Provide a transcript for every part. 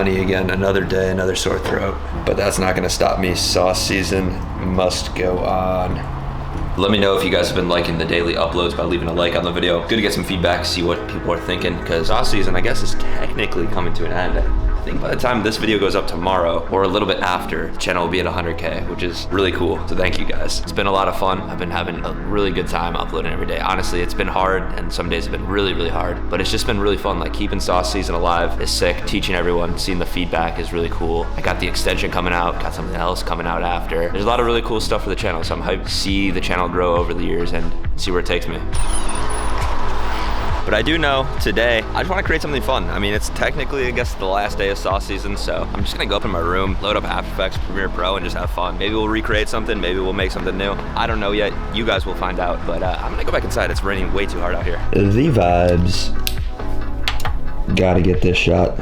honey again, another day, another sore throat. But that's not gonna stop me. Sauce season must go on. Let me know if you guys have been liking the daily uploads by leaving a like on the video. Good to get some feedback, see what people are thinking, because sauce season, I guess, is technically coming to an end. I think by the time this video goes up tomorrow, or a little bit after, the channel will be at 100K, which is really cool. So thank you guys. It's been a lot of fun. I've been having a really good time uploading every day. Honestly, it's been hard, and some days have been really, really hard, but it's just been really fun. Like, keeping sauce season alive is sick. Teaching everyone, seeing the feedback is really cool. I got the extension coming out, got something else coming out after. There's a lot of really cool stuff for the channel, so I'm hyped to see the channel grow over the years and see where it takes me. But I do know today, I just want to create something fun. I mean, it's technically, I guess, the last day of sauce season, so I'm just gonna go up in my room, load up After Effects, Premiere Pro, and just have fun. Maybe we'll recreate something, maybe we'll make something new. I don't know yet, you guys will find out, but I'm gonna go back inside. It's raining way too hard out here. The vibes. Gotta get this shot.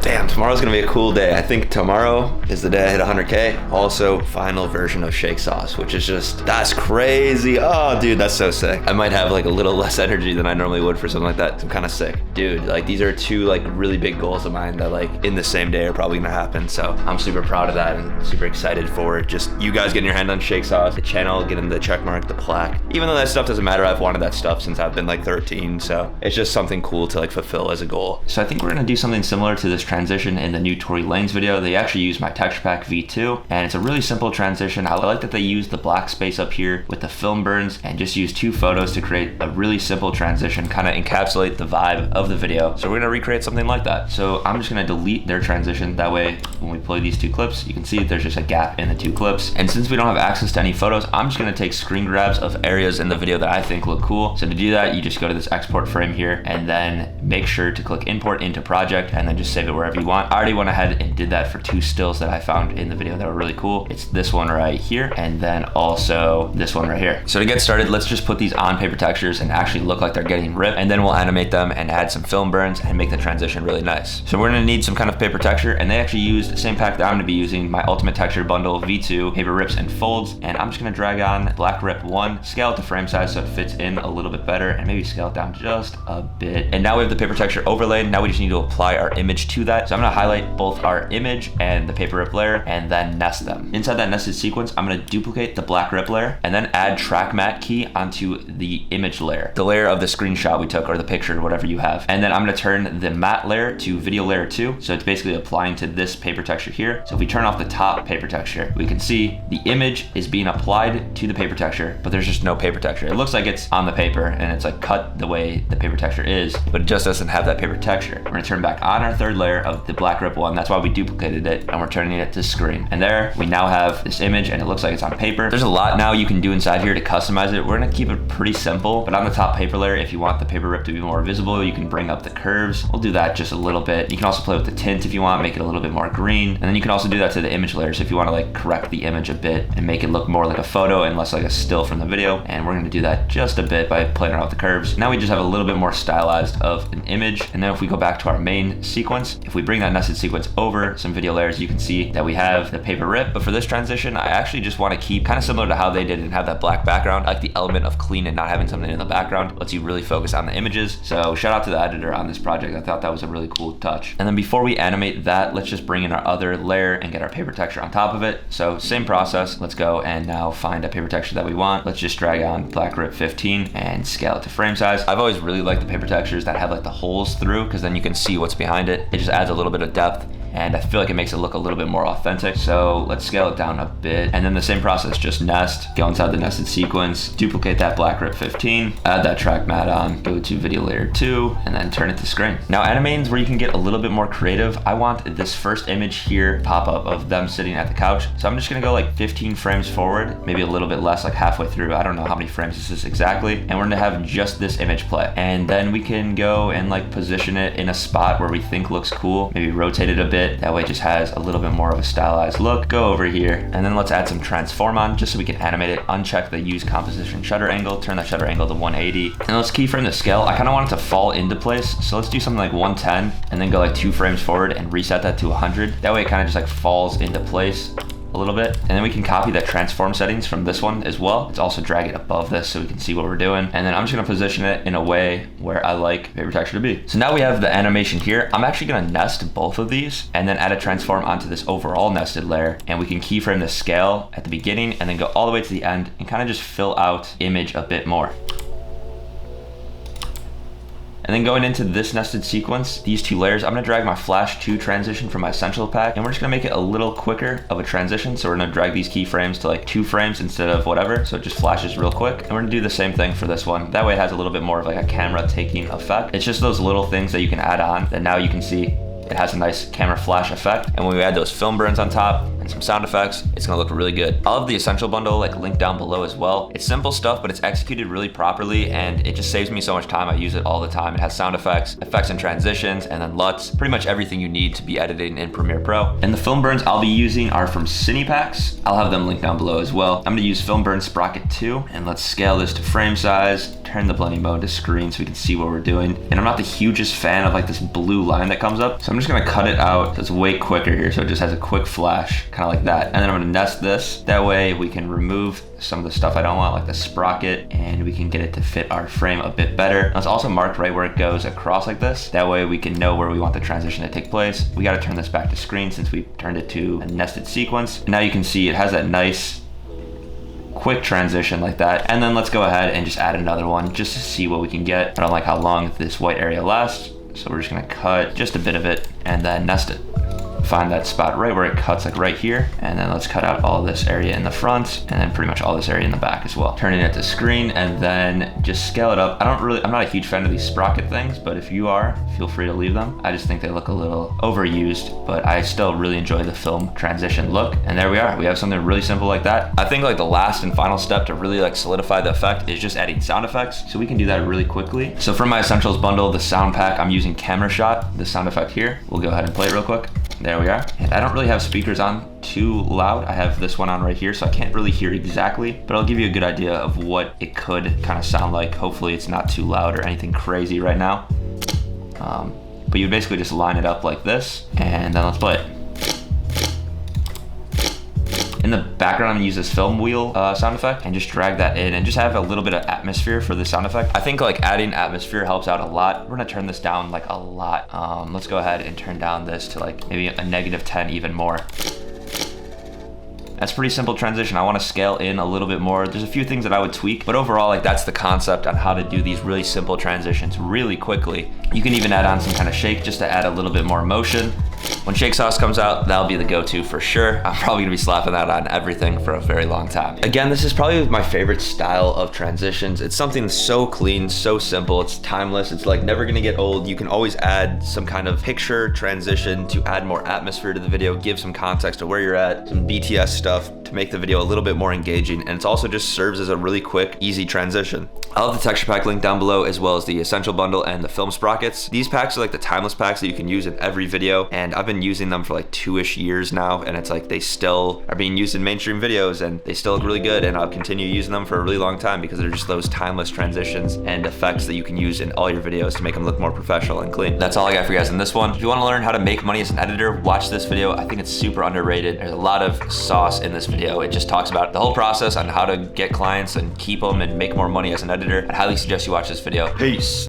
Damn, tomorrow's gonna be a cool day. I think tomorrow is the day I hit 100K. Also, final version of Shake Sauce, which is just, that's crazy. Oh, dude, that's so sick. I might have like a little less energy than I normally would for something like that. I'm kind of sick. Dude, like these are two like really big goals of mine that like in the same day are probably gonna happen. So I'm super proud of that and super excited for it. Just you guys getting your hand on Shake Sauce, the channel, getting the check mark, the plaque. Even though that stuff doesn't matter, I've wanted that stuff since I've been like 13. So it's just something cool to like fulfill as a goal. So I think we're gonna do something similar to this transition in the new Tory Lanez video. They actually use my Texture Pack V2, and it's a really simple transition. I like that they use the black space up here with the film burns and just use 2 photos to create a really simple transition, kind of encapsulate the vibe of the video. So we're gonna recreate something like that. So I'm just gonna delete their transition. That way, when we play these 2 clips, you can see there's just a gap in the 2 clips. And since we don't have access to any photos, I'm just gonna take screen grabs of areas in the video that I think look cool. So to do that, you just go to this export frame here and then make sure to click import into project and then just save it wherever you want. I already went ahead and did that for 2 stills that I found in the video that were really cool. It's this one right here and then also this one right here. So to get started, let's just put these on paper textures and actually look like they're getting ripped, and then we'll animate them and add some film burns and make the transition really nice. So we're gonna need some kind of paper texture, and they actually used the same pack that I'm gonna be using, my Ultimate Texture Bundle V2 paper rips and folds, and I'm just gonna drag on Black Rip 1, scale it to frame size so it fits in a little bit better, and maybe scale it down just a bit. And now we have the paper texture overlaid. Now we just need to apply our image to that. So I'm gonna highlight both our image and the paper rip layer and then nest them. Inside that nested sequence, I'm gonna duplicate the black rip layer and then add track matte key onto the image layer, the layer of the screenshot we took or the picture, whatever you have. And then I'm gonna turn the matte layer to video layer 2. So it's basically applying to this paper texture here. So if we turn off the top paper texture, we can see the image is being applied to the paper texture, but there's just no paper texture. It looks like it's on the paper and it's like cut the way the paper texture is, but it just doesn't have that paper texture. We're gonna turn back on our third layer of the black rip 1. That's why we duplicated it, and we're turning it to screen. And there we now have this image and it looks like it's on paper. There's a lot now you can do inside here to customize it. We're gonna keep it pretty simple, but on the top paper layer, if you want the paper rip to be more visible, you can bring up the curves. We'll do that just a little bit. You can also play with the tint if you want, make it a little bit more green. And then you can also do that to the image layers if you want to like correct the image a bit and make it look more like a photo and less like a still from the video. And we're gonna do that just a bit by playing around with the curves. Now we just have a little bit more stylized of an image. And then if we go back to our main sequence, if we bring that nested sequence over some video layers, you can see that we have the paper rip. But for this transition, I actually just want to keep kind of similar to how they did and have that black background. I like the element of clean and not having something in the background. Lets you really focus on the images. So shout out to the editor on this project. I thought that was a really cool touch. And then before we animate that, let's just bring in our other layer and get our paper texture on top of it. So same process. Let's go and now find a paper texture that we want. Let's just drag on Black Rip 15 and scale it to frame size. I've always really liked the paper textures that have like the holes through, because then you can see what's behind it. It just adds a little bit of depth, and I feel like it makes it look a little bit more authentic. So let's scale it down a bit. And then the same process, just nest, go inside the nested sequence, duplicate that Black Rip 15, add that track matte on, go to video layer 2, and then turn it to screen. Now animating is where you can get a little bit more creative. I want this first image here pop up of them sitting at the couch. So I'm just gonna go like 15 frames forward, maybe a little bit less, like halfway through. I don't know how many frames this is exactly. And we're gonna have just this image play. And then we can go and like position it in a spot where we think looks cool, maybe rotate it a bit. That way it just has a little bit more of a stylized look. Go over here, and then let's add some transform on just so we can animate it. Uncheck the use composition shutter angle, turn that shutter angle to 180. And let's keyframe the scale. I kind of want it to fall into place. So let's do something like 110 and then go like 2 frames forward and reset that to 100. That way it kind of just like falls into place. a little bit. And then we can copy that transform settings from this one as well. Let's also drag it above this so we can see what we're doing. And then I'm just gonna position it in a way where I like paper texture to be. So now we have the animation here. I'm actually gonna nest both of these and then add a transform onto this overall nested layer. And we can keyframe the scale at the beginning and then go all the way to the end and kind of just fill out image a bit more. And then going into this nested sequence, these two layers, I'm gonna drag my Flash 2 transition from my Essential pack, and we're just gonna make it a little quicker of a transition. So we're gonna drag these keyframes to like 2 frames instead of whatever. So it just flashes real quick. And we're gonna do the same thing for this one. That way it has a little bit more of like a camera taking effect. It's just those little things that you can add on that now you can see it has a nice camera flash effect. And when we add those film burns on top and some sound effects, it's gonna look really good. I'll have the Essential bundle like linked down below as well. It's simple stuff, but it's executed really properly and it just saves me so much time. I use it all the time. It has sound effects and transitions, and then LUTs, pretty much everything you need to be editing in Premiere Pro. And the film burns I'll be using are from Cinepacks. I'll have them linked down below as well. I'm gonna use Film Burn Sprocket 2, and let's scale this to frame size, turn the blending mode to screen so we can see what we're doing. And I'm not the hugest fan of like this blue line that comes up, so I'm just gonna cut it out so it's way quicker here, so it just has a quick flash, kind of like that. And then I'm gonna nest this. That way we can remove some of the stuff I don't want, like the sprocket, and we can get it to fit our frame a bit better. Now it's also marked right where it goes across like this. That way we can know where we want the transition to take place. We gotta turn this back to screen since we turned it to a nested sequence. And now you can see it has that nice quick transition like that. And then let's go ahead and just add another one just to see what we can get. I don't like how long this white area lasts, so we're just gonna cut just a bit of it and then nest it. Find that spot right where it cuts, like right here, and then let's cut out all this area in the front and then pretty much all this area in the back as well. Turning it to screen and then just scale it up. I'm not a huge fan of these sprocket things, but if you are, feel free to leave them. I just think they look a little overused, but I still really enjoy the film transition look. And there we are. We have something really simple like that. I think like the last and final step to really like solidify the effect is just adding sound effects. So we can do that really quickly. So for my Essentials bundle, the sound pack, I'm using Camera Shot, the sound effect here. We'll go ahead and play it real quick. There we are. And I don't really have speakers on too loud. I have this one on right here, so I can't really hear exactly, but I'll give you a good idea of what it could kind of sound like. Hopefully it's not too loud or anything crazy right now. But you basically just line it up like this, and then let's play it. In the background, I'm gonna use this film wheel sound effect and just drag that in and just have a little bit of atmosphere for the sound effect. I think like adding atmosphere helps out a lot. We're gonna turn this down like a lot. Let's go ahead and turn down this to like maybe a -10 even more. That's a pretty simple transition. I want to scale in a little bit more. There's a few things that I would tweak, but overall, like that's the concept on how to do these really simple transitions really quickly. You can even add on some kind of shake just to add a little bit more motion. When Shake Sauce comes out, that'll be the go-to for sure. I'm probably gonna be slapping that on everything for a very long time. Again, this is probably my favorite style of transitions. It's something so clean, so simple, it's timeless, it's like never gonna get old. You can always add some kind of picture transition to add more atmosphere to the video, give some context to where you're at, some BTS stuff to make the video a little bit more engaging, and it also just serves as a really quick, easy transition. I'll have the texture pack link down below, as well as the Essential bundle and the film sprockets. These packs are like the timeless packs that you can use in every video, and I've been using them for like 2-ish years now, and it's like they still are being used in mainstream videos and they still look really good, and I'll continue using them for a really long time because they're just those timeless transitions and effects that you can use in all your videos to make them look more professional and clean. That's all I got for you guys in this one. If you want to learn how to make money as an editor, watch this video. I think it's super underrated. There's a lot of sauce in this video. It just talks about the whole process on how to get clients and keep them and make more money as an editor. I highly suggest you watch this video. Peace.